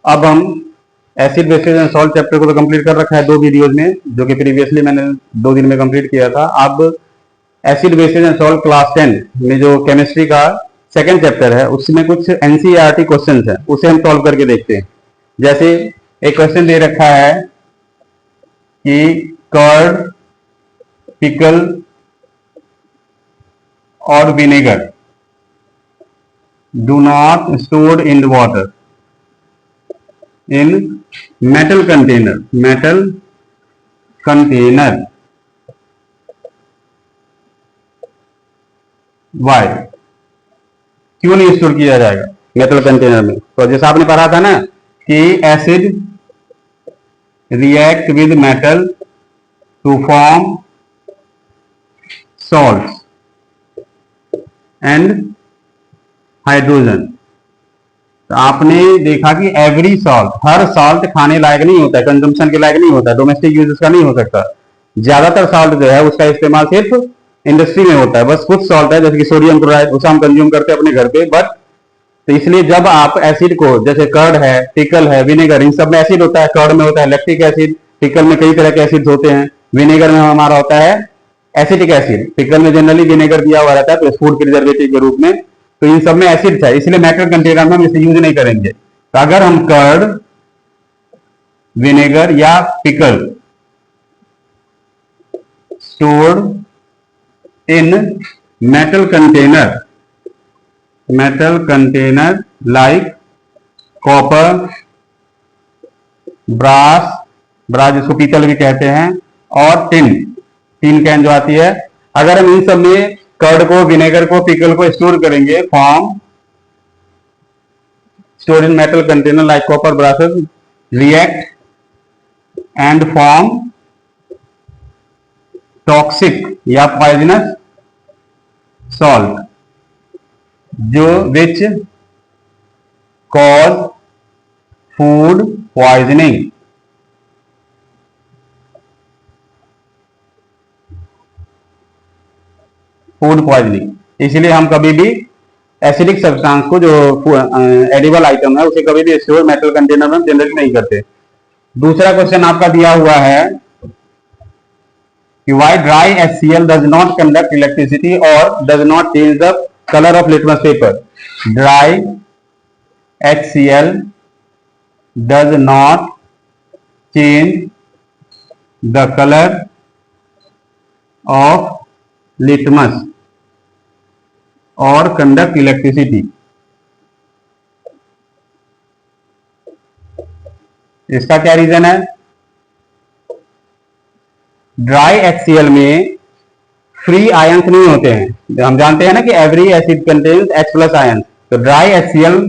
अब हम acid basis and salt chapter को तो कंप्लीट कर रखा है 2 वीडियोज में, जो कि प्रीवियसली मैंने 2 दिन में कंप्लीट किया था। अब acid basis and salt class 10 में जो केमिस्ट्री का सेकंड चैप्टर है, उसमें कुछ एनसीईआरटी क्वेश्चंस हैं, उसे हम सॉल्व करके देखते हैं। जैसे एक क्वेश्चन दे रखा है कि कर्ड, पिकल और vinegar do not stored in water in metal container why, क्यों नहीं स्टोर किया जाएगा मेटल कंटेनर में? तो जैसा आपने पढ़ा था ना कि acid react with metal to form salt and hydrogen. तो आपने देखा कि एवरी सॉल्ट, हर सॉल्ट खाने लायक नहीं होता है, कंजम्पशन के लायक नहीं होता है, डोमेस्टिक यूज का नहीं हो सकता। ज्यादातर सॉल्ट जो है उसका इस्तेमाल सिर्फ इंडस्ट्री में होता है। बस कुछ सॉल्ट है जैसे कि सोडियम क्लोराइड, उसे हम कंज्यूम करते हैं अपने घर पे। बट तो इसलिए जब आप एसिड को, जैसे कर्ड है, पिकल है, विनेगर, इन सब में एसिड होता है। कर्ड में होता है लैक्टिक एसिड, पिकल में कई तरह के एसिड होते हैं, विनेगर में हमारा होता है एसिटिक एसिड, पिकल में जनरली विनेगर दिया हुआ रहता है तो फूड प्रिजर्वेटिव के रूप में। तो इन सब में एसिड है, इसलिए मेटल कंटेनर में हम इसे यूज नहीं करेंगे। तो अगर हम कर्ड, विनेगर या pickle stored in metal container like copper, brass जिसको पीतल भी कहते हैं, और टिन कैन जो आती है, अगर हम इन सब में कर्ड को, विनेगर को, पिकल को स्टोर करेंगे, store in metal container like copper, braces, react and form toxic या पॉइजनस सॉल्ट जो विच कॉज फूड पॉइजनिंग। इसलिए हम कभी भी एसिडिक सब्सटेंस को, जो एडिबल आइटम है, उसे कभी भी स्टोर मेटल कंटेनर में जनरेट नहीं करते। दूसरा क्वेश्चन आपका दिया हुआ है कि why dry HCl does not conduct electricity और does not change the colour of litmus paper. Dry HCl does not change the colour of litmus और कंडक्ट इलेक्ट्रिसिटी। इसका क्या रीजन है? ड्राई HCl में फ्री आयंस नहीं होते हैं। हम जानते हैं ना कि every acid contains H+ ions. तो dry HCl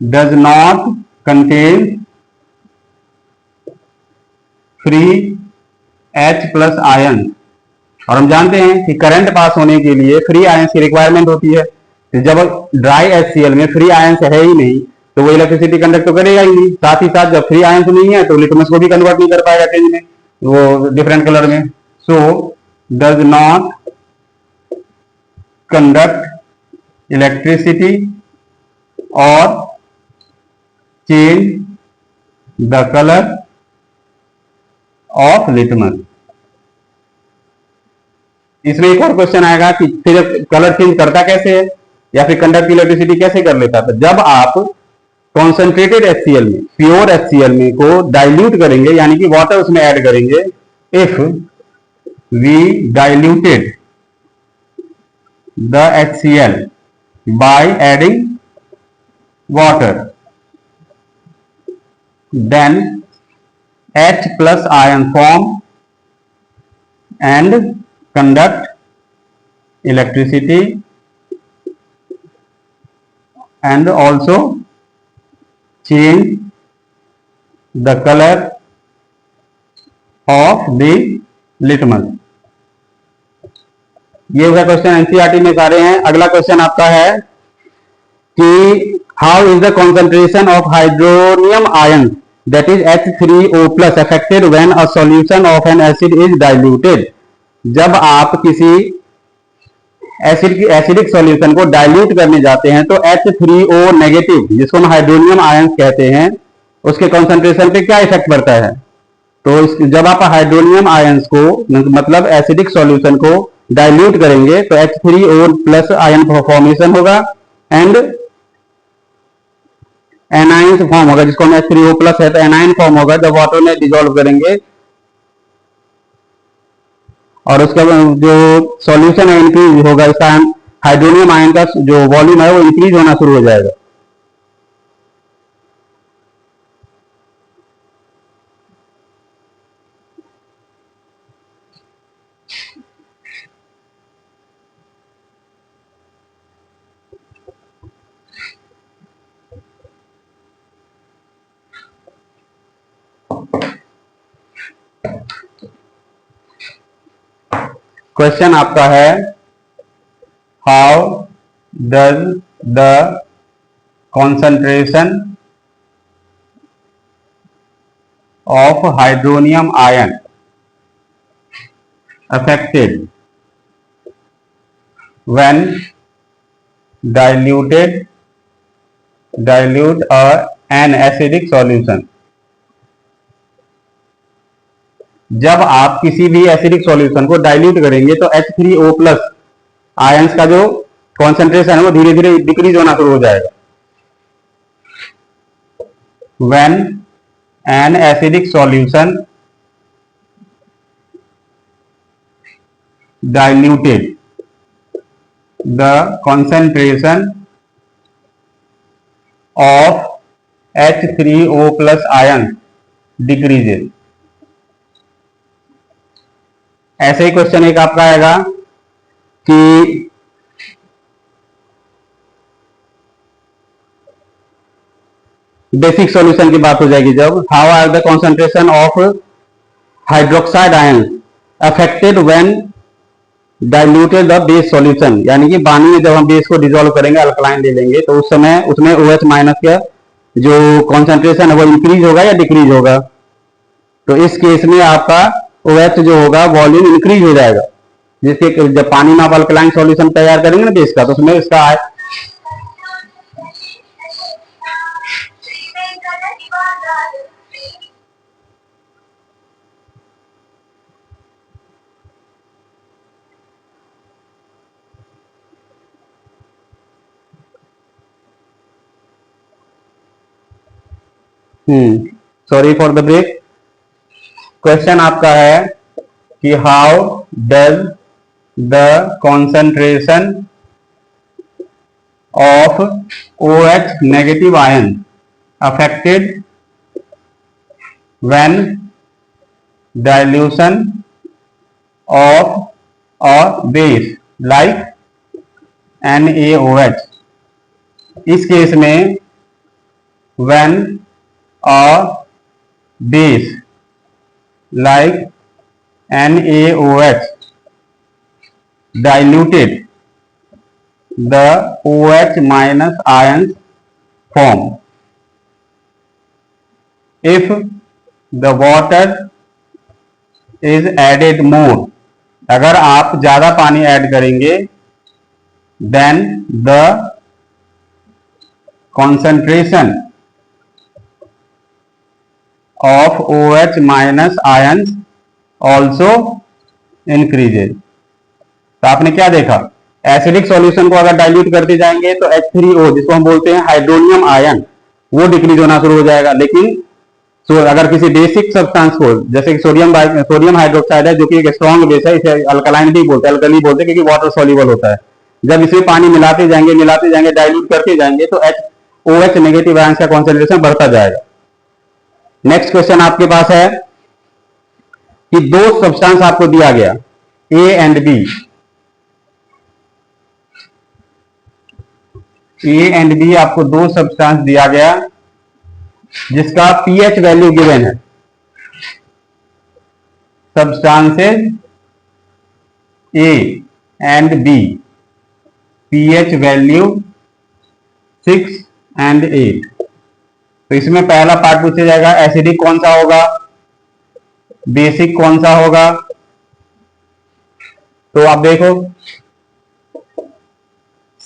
does not contain free H+ ions. और हम जानते हैं कि करंट पास होने के लिए फ्री आयंस की रिक्वायरमेंट होती है। तो जब ड्राई HCl में फ्री आयंस है ही नहीं तो वो इलेक्ट्रिसिटी कंडक्ट तो करेगा ही नहीं। साथ ही साथ जब फ्री आयंस नहीं है तो लिटमस को भी कन्वर्ट नहीं कर पाएगा चेंज में, वो डिफरेंट कलर में। So does not conduct electricity और change the colour of litmus. इसमें एक और क्वेश्चन आएगा कि फिर कलर चेंज करता कैसे है या फिर कंडक्ट इलेक्ट्रिसिटी कैसे कर लेता है? तो जब आप कॉन्सेंट्रेटेड HCl में, प्योर HCl में को डाइल्यूट करेंगे, यानी कि वाटर उसमें ऐड करेंगे, if we diluted the HCl by adding water, then H+ ion form and conduct electricity and also change the color of the litmus। ये हुआ क्वेश्चन एनसीईआरटी में सारे हैं। अगला क्वेश्चन आपका है कि how is the concentration of hydronium ion that is H3O+ affected when a solution of an acid is diluted। जब आप किसी एसिडिक सॉल्यूशन को डाइल्यूट करने जाते हैं तो H3O नेगेटिव, जिसको हम हाइड्रोनियम आयंस कहते हैं, उसके कॉन्सेंट्रेशन पे क्या इफेक्ट पड़ता है? तो जब आप हाइड्रोनियम आयंस को, मतलब एसिडिक सॉल्यूशन को डाइल्यूट करेंगे तो H3O प्लस आयन फॉर्मेशन होगा एंड एनाइन फॉर्म होगा, जिसको हम H3O प्लस है तो एनाइन फॉर्म होगा जब वाटर में डिजोल्व करेंगे, और उसका जो सॉल्यूशन है इंक्रीज होगा, इसका हाइड्रोनियम आयन का जो वॉल्यूम है वो इंक्रीज होना शुरू हो जाएगा। क्वेश्चन आपका है, how does the concentration of hydronium ion affected when dilute an acidic solution? जब आप किसी भी एसिडिक सॉल्यूशन को डाइल्यूट करेंगे तो H3O प्लस आयंस का जो कॉन्सेंट्रेशन है वो धीरे धीरे डिक्रीज होना शुरू हो जाएगा। When an acidic solution diluted, the concentration of H3O plus ion decreases. ऐसे ही क्वेश्चन एक आपका आएगा कि बेसिक सॉल्यूशन की बात हो जाएगी जब, how are the concentration of hydroxide ion affected when diluted the base solution, यानी कि पानी में जब हम बेस को डिसॉल्व करेंगे, अल्कलाइन ले लेंगे, तो उस समय उसमें OH माइनस का जो कॉन्सेंट्रेशन है वो इंक्रीज होगा या डिक्रीज होगा? तो इस केस में आपका OH जो होगा वॉल्यूम इंक्रीज हो जाएगा, जिसके जब पानी में आप अल्कलाइन सॉल्यूशन तैयार करेंगे ना बेस का, तो उसमें इसका sorry for the break. Question आपका है कि how does the concentration of OH negative ion affected when dilution of a base like NaOH? इस केस में when a base like NaOH diluted, the OH minus ions form. If the water is added more, अगर आप ज्यादा पानी add करेंगे, then the concentration of OH minus ions also increases. तो आपने क्या देखा, एसिडिक सॉल्यूशन को अगर डाइल्यूट करते जाएंगे तो H3O, जिसको हम बोलते हैं हाइड्रोनियम आयन, वो डिक्रीज होना शुरू हो जाएगा। लेकिन अगर किसी बेसिक सब्सटेंस को, जैसे कि सोडियम हाइड्रोक्साइड है जो कि एक स्ट्रॉन्ग बेस है, इसे अल्कलाइन भी बोलते हैं, अल्कली बोलते हैं, क्योंकि वाटर सॉल्युबल होता है। जब इसमें पानी मिलाते जाएंगे डाइल्यूट करते जाएंगे तो OH नेगेटिव आयंस का कॉन्सेंट्रेशन बढ़ता जाएगा। नेक्स्ट क्वेश्चन आपके पास है कि दो सब्सटेंस आपको दिया गया A and B, A and B आपको दो सब्सटेंस दिया गया जिसका pH वैल्यू गिवन है। Substances A and B, pH value 6 and 8। तो इसमें पहला पार्ट पूछा जाएगा, एसिडिक कौन सा होगा, बेसिक कौन सा होगा? तो आप देखो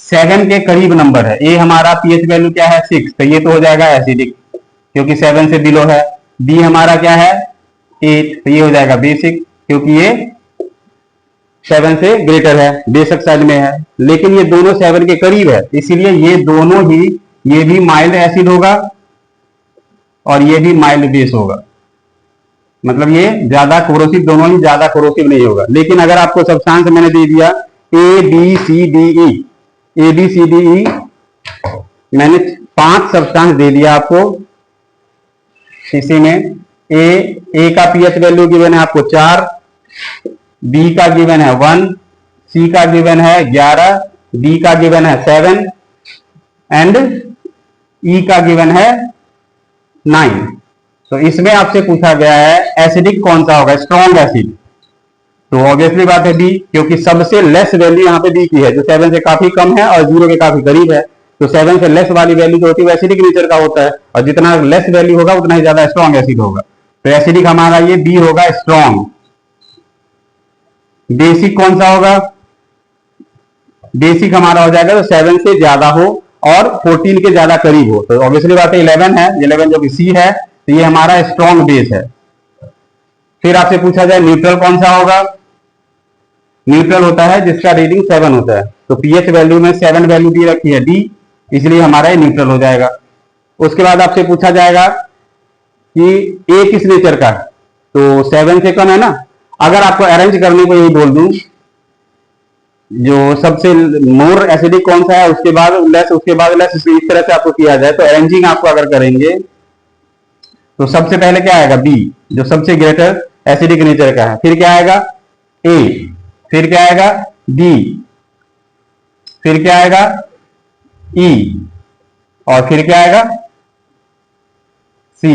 7 के करीब नंबर है। ए हमारा पीएच वैल्यू क्या है 6, तो ये तो हो जाएगा एसिडिक क्योंकि 7 से बिलो है। बी हमारा क्या है 8, तो ये हो जाएगा बेसिक क्योंकि ये 7 से ग्रेटर है, बेशक साइड में है, लेकिन ये दोनों 7 के करीब है, इसीलिए ये दोनों ही, ये भी माइल्ड एसिड होगा और ये भी माइल्ड बेस होगा। मतलब ये ज्यादा कोरोसिव, दोनों ही ज्यादा कोरोसिव नहीं होगा। लेकिन अगर आपको सब्सटेंस मैंने दे दिया A B C D E, A B C D E मैंने 5 सब्सटेंस दे दिया आपको। इसी में ए का पीएच वैल्यू गिवन है आपको 4, बी का गिवन है 1, सी का गिवन है 11, डी का गिवन है 7 एंड ई का गिवन है 9। तो इसमें आपसे पूछा गया है एसिडिक कौन सा होगा, स्ट्रॉन्ग एसिड। तो ऑब्वियसली बात है बी, क्योंकि सबसे लेस वैल्यू यहाँ पे बी की है, जो 7 से काफी कम है और 0 के काफी करीब है। तो 7 से लेस वाली वैल्यू जो होती है वो एसिडिक नेचर का होता है, और जितना लेस वैल्यू होगा उतना ही ज्यादा स्ट्रॉन्ग एसिड होगा। तो एसिडिक हमारा ये बी होगा, स्ट्रॉन्ग। बेसिक कौन सा होगा, बेसिक हमारा हो जाएगा तो 7 से ज्यादा हो और 14 के ज्यादा करीब हो। तो ऑब्वियसली बात है 11 है, 11 जो कि सी है, तो ये हमारा स्ट्रॉन्ग बेस है। फिर आपसे पूछा जाए न्यूट्रल कौन सा होगा, न्यूट्रल होता है जिसका रीडिंग 7 होता है। तो पीएच वैल्यू में 7 वैल्यू दी रखी है डी, इसलिए हमारा ये न्यूट्रल हो जाएगा। उसके बाद आपसे पूछा जाएगा कि ए किस नेचर का है, तो 7 से कम है ना। अगर आपको अरेंज करने को यही बोल दूं, जो सबसे मोर एसिडिक कौन सा है, उसके बाद लेस, उसके बाद लेस, इस तरह से आपको किया जाए, तो अरेंजिंग आपको अगर करेंगे तो सबसे पहले क्या आएगा बी, जो सबसे ग्रेटर एसिडिक नेचर का है। फिर क्या आएगा ए, फिर क्या आएगा डी, फिर क्या आएगा ई, और फिर क्या आएगा सी।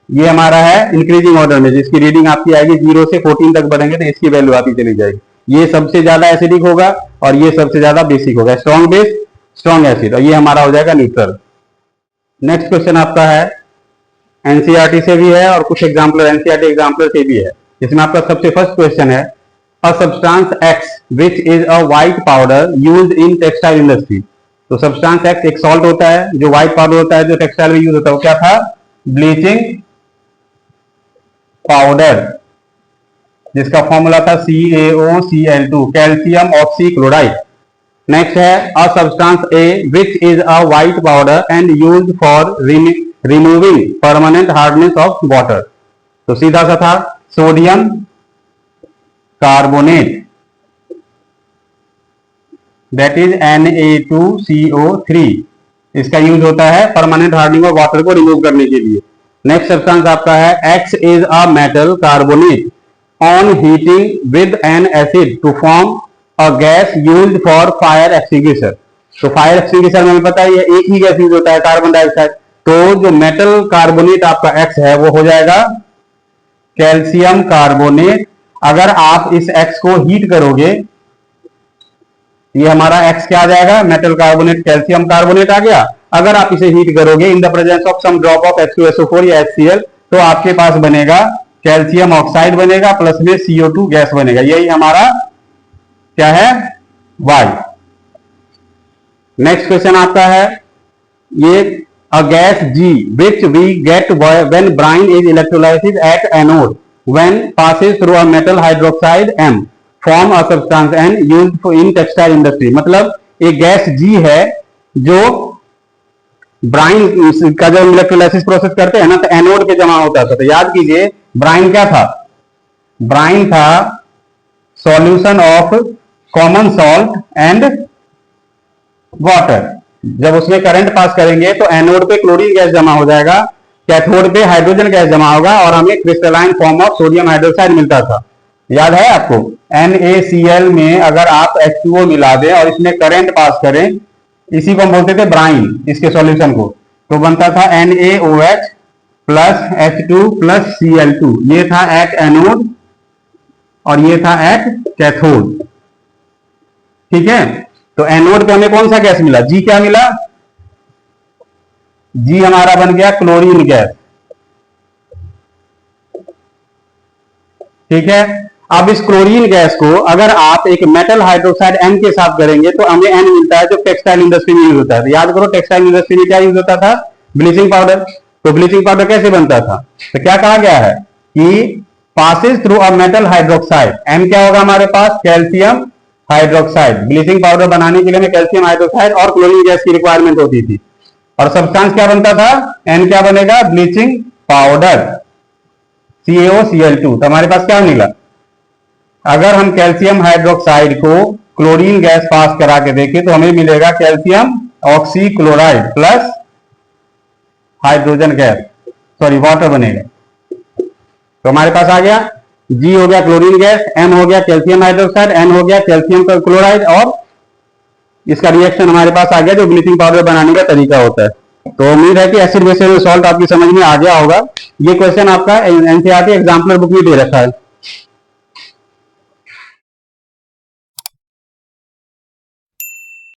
ये हमारा है इंक्रीजिंग ऑर्डर में, जिसकी रीडिंग आपकी आएगी 0 से 14 तक बढ़ेंगे तो इसकी वैल्यू आती चली जाएगी। ये सबसे ज्यादा एसिडिक होगा और ये सबसे ज्यादा बेसिक होगा, स्ट्रॉन्ग बेस स्ट्रॉन्ग एसिड, और ये हमारा हो जाएगा न्यूट्रल। नेक्स्ट क्वेश्चन आपका है एनसीईआरटी से भी है और कुछ एग्जाम्पलर एनसीईआरटी एग्जाम्पलर से भी है। इसमें आपका सबसे फर्स्ट क्वेश्चन है a substance x which is a white powder used in textile industry. तो सब्सटेंस एक्स एक सॉल्ट होता है जो व्हाइट पाउडर होता है, जो टेक्सटाइल में यूज होता है, वो क्या था ब्लीचिंग पाउडर, जिसका फॉर्मूला था CaOCl2, कैल्शियम ऑक्सीक्लोराइड। नेक्स्ट है a substance A which is a white powder and used for removing permanent hardness of water. तो सीधा सा था sodium carbonate, that is Na2CO3। इसका यूज होता है परमानेंट हार्डनिंग ऑफ वाटर को रिमूव करने के लिए। नेक्स्ट सब्सटेंस आपका है X is a metal carbonate on heating with an acid to form a gas used for fire extinguisher. तो फायर एक्सटिंग्विशर में हमें पता है एक ही गैस यूज होता है, कार्बन डाइऑक्साइड। तो जो मेटल कार्बोनेट आपका X है वो हो जाएगा कैल्शियम कार्बोनेट। अगर आप इस X को हीट करोगे, ये हमारा X क्या आ जाएगा मेटल कार्बोनेट कैल्शियम कार्बोनेट आ गया। अगर आप इसे हीट करोगे in the presence of some drop of H2SO4 या HCl, तो आपके पास बनेगा कैल्शियम ऑक्साइड बनेगा प्लस में CO2 गैस बनेगा। यही हमारा क्या है Y। नेक्स्ट क्वेश्चन आपका है ये a gas G which we get when brine is electrolysis at anode when passes through a metal hydroxide M form a substance and used in textile industry। मतलब एक गैस G है जो Bryan का जब electrolysis process करते हैं ना तो एनोड पे जमा होता था। तो याद कीजिए ब्राइन क्या था, ब्राइन था solution of common salt and water. जब उसमें करंट पास करेंगे तो एनोड पे क्लोरीन गैस जमा हो जाएगा, कैथोड पे हाइड्रोजन गैस जमा होगा और हमें crystalline form of sodium hydroxide मिलता था। याद है आपको NaCl में अगर आप H2O मिला दें और इसमें करंट पास करें, इसी को हम बोलते थे ब्राइन, इसके सॉल्यूशन को, तो बनता था NaOH plus H2 plus Cl2। ये था एट एनोड और ये था एट कैथोड। ठीक है, तो एनोड पे हमें कौन सा गैस मिला, जी क्या मिला, जी हमारा बन गया क्लोरीन गैस। ठीक है, अब इस क्लोरीन गैस को अगर आप एक मेटल हाइड्रोक्साइड N के साथ करेंगे तो हमें N मिलता है, जो टेक्सटाइल इंडस्ट्री में यूज होता है। तो याद करो टेक्सटाइल इंडस्ट्री में क्या यूज होता था, ब्लीचिंग पाउडर। तो ब्लीचिंग पाउडर कैसे बनता था, तो क्या कहा गया है कि passes through a metal hydroxide, M क्या होगा हमारे पास, कैल्शियम हाइड्रोक्साइड। ब्लीचिंग पाउडर बनाने के लिए हमें कैल्शियम हाइड्रोक्साइड और क्लोरीन गैस की रिक्वायरमेंट होती थी, और सब्सटेंस क्या बनता था, N क्या बनेगा, ब्लीचिंग पाउडर CaOCl2। तो हमारे पास क्या निकला, अगर हम कैल्शियम हाइड्रोक्साइड को क्लोरीन गैस पास करा के देखें तो हमें मिलेगा calcium oxychloride plus hydrogen gas, sorry water बनेगा। तो हमारे पास आ गया G हो गया क्लोरीन गैस, M हो गया कैल्शियम हाइड्रोक्साइड, N हो गया कैल्शियम क्लोराइड, और इसका रिएक्शन हमारे पास आ गया जो ब्लीचिंग पाउडर बनाने का तरीका होता है। तो उम्मीद है कि एसिड बेसिस सॉल्ट आपकी समझ में आ गया होगा। ये क्वेश्चन आपका एनसीईआरटी एग्जाम्पलर बुक में दे रखा है।